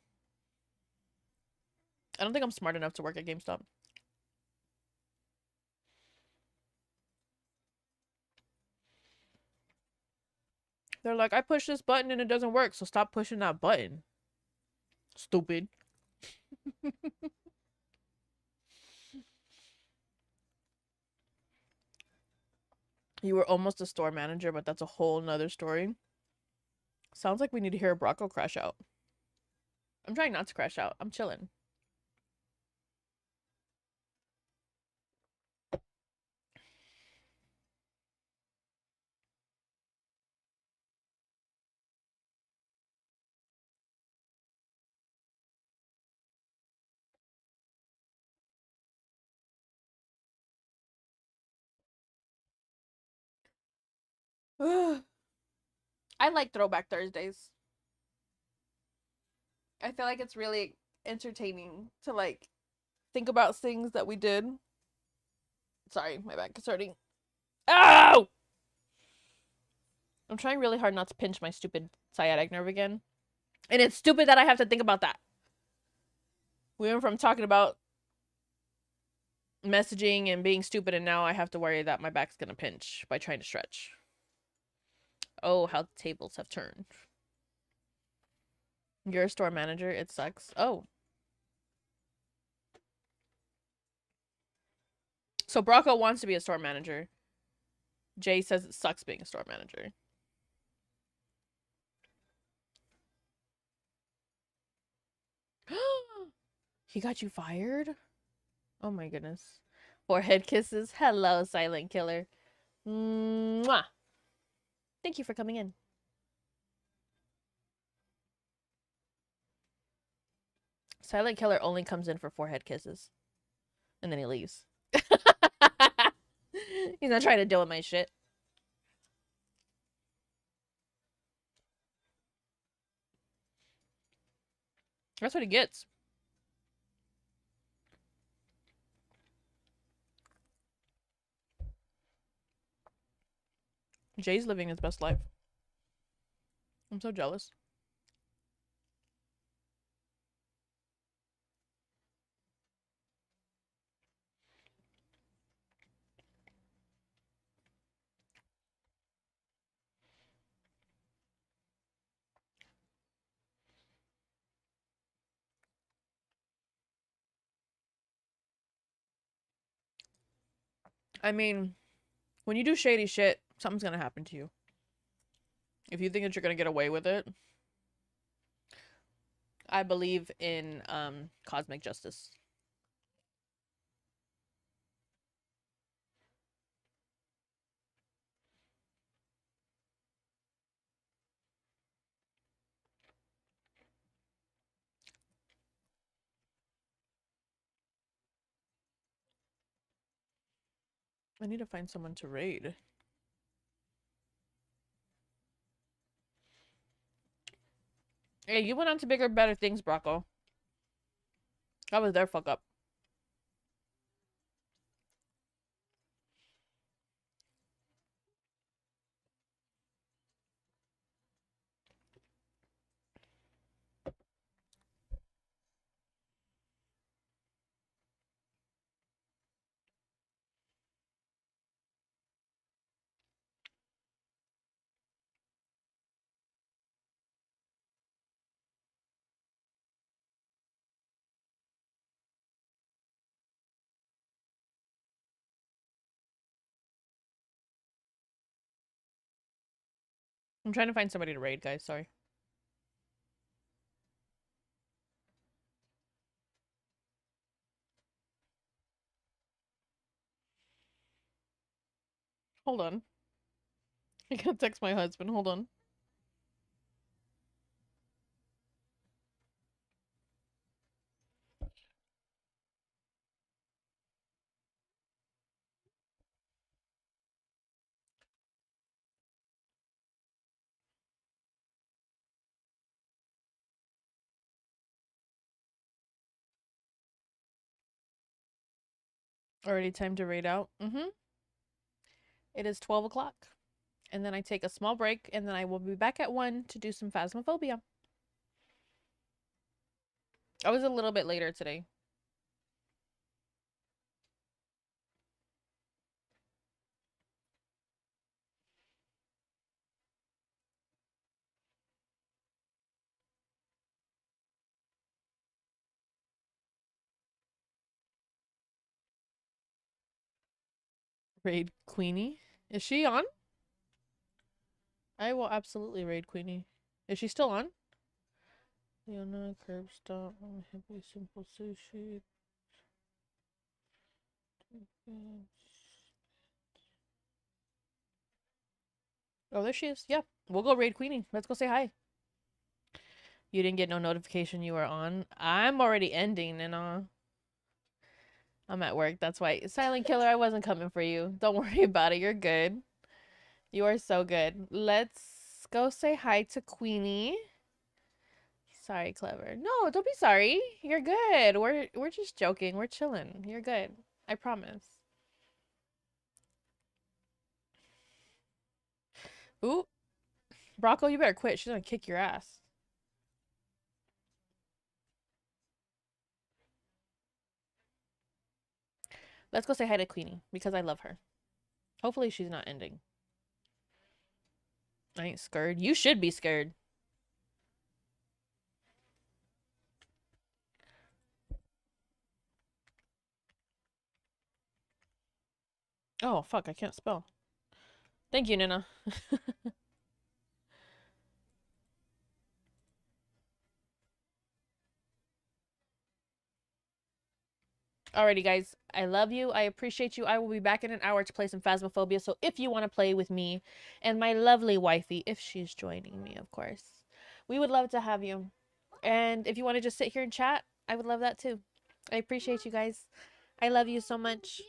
I don't think I'm smart enough to work at GameStop. They're like, I push this button and it doesn't work, so stop pushing that button. Stupid. You were almost a store manager, but that's a whole nother story. Sounds like we need to hear a Brocco crash out. I'm trying not to crash out. I'm chilling. I like Throwback Thursdays. I feel like it's really entertaining to like think about things that we did. Sorry, my back is hurting. Ow! I'm trying really hard not to pinch my stupid sciatic nerve again. And it's stupid that I have to think about that. We went from talking about messaging and being stupid, and now I have to worry that my back's gonna pinch by trying to stretch. Oh, how the tables have turned. You're a store manager. It sucks. Oh. So Brocco wants to be a store manager. Jay says it sucks being a store manager. He got you fired? Oh my goodness. Forehead kisses. Hello, silent killer. Mwah. Thank you for coming in. Silent killer only comes in for forehead kisses. And then he leaves. He's not trying to deal with my shit. That's what he gets. Jay's living his best life. I'm so jealous. I mean, When you do shady shit, something's gonna happen to you. If you think that you're gonna get away with it, I believe in cosmic justice. I need to find someone to raid. Hey, you went on to bigger, better things, Brocco. That was their fuck up. I'm trying to find somebody to raid, guys. Sorry. Hold on. I gotta text my husband. Hold on. Already time to raid out. It is 12 o'clock. And then I take a small break, and then I will be back at 1 to do some Phasmophobia. I was a little bit later today. Raid Queenie. Is she on? I will absolutely raid Queenie. Is she still on? Leona, curb stop, hippie, simple sushi. Oh, there she is. Yeah, we'll go raid Queenie. Let's go say hi. You didn't get no notification you were on. I'm already ending, and I'm at work. That's why. Silent Killer, I wasn't coming for you. Don't worry about it. You're good. You are so good. Let's go say hi to Queenie. Sorry, Clever. No, don't be sorry. You're good. We're just joking. We're chilling. You're good. I promise. Ooh, Brocco, you better quit. She's gonna kick your ass. Let's go say hi to Queenie because I love her. Hopefully she's not ending. I ain't scared. You should be scared. Oh, fuck. I can't spell. Thank you, Nina. Alrighty, guys. I love you. I appreciate you. I will be back in an hour to play some Phasmophobia. So if you want to play with me and my lovely wifey, if she's joining me, of course, we would love to have you. And if you want to just sit here and chat, I would love that too. I appreciate you guys. I love you so much.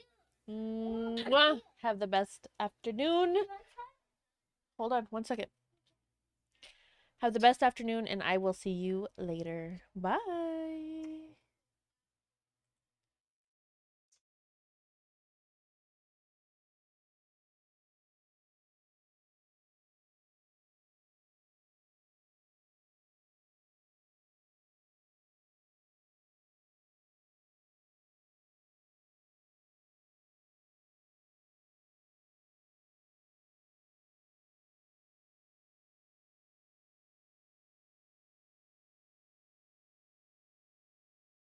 Mwah. Have the best afternoon. Hold on 1 second. Have the best afternoon, and I will see you later. Bye.